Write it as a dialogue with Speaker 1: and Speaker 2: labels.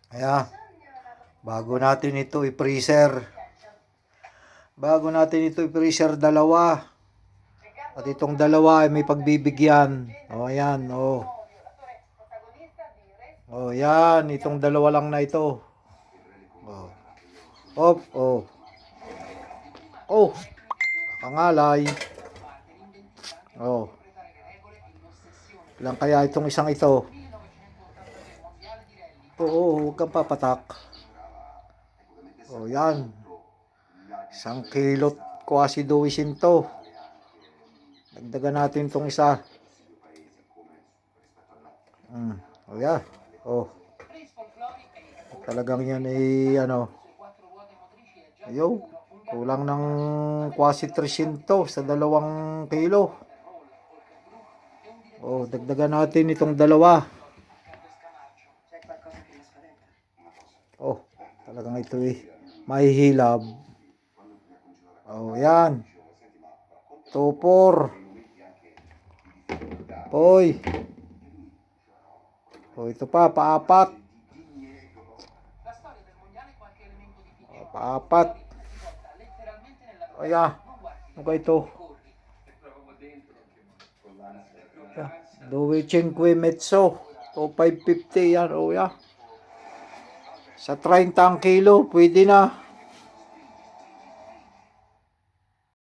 Speaker 1: Ayan. Bago natin ito i-freezer. Dalawa. At itong dalawa ay may pagbibigyan. O, ayan. O. O, yan. Itong dalawa lang na ito. O. Op. O. Oh. Kangalay. O. Ilan kaya itong isang ito? Oo, huwag kang papatak. O, yan. 1 kilo quasi 200. Dagdagan natin itong isa. O, yan. O. Talagang yan ay ano. Ayaw. Kulang ng quasi 300 sa 2 kilo. O, dagdagan natin itong dalawa. Oh, talagang ito eh. Mahihilab. Oh, yan. 2-4. Hoy. Oh, ito pa, paapat. Oh, paapat. Oh, yeah. Ano ba ito? 2,500 mezzo. 2,550 yan. Oh, yeah. Sa 30 ang kilo, pwede na.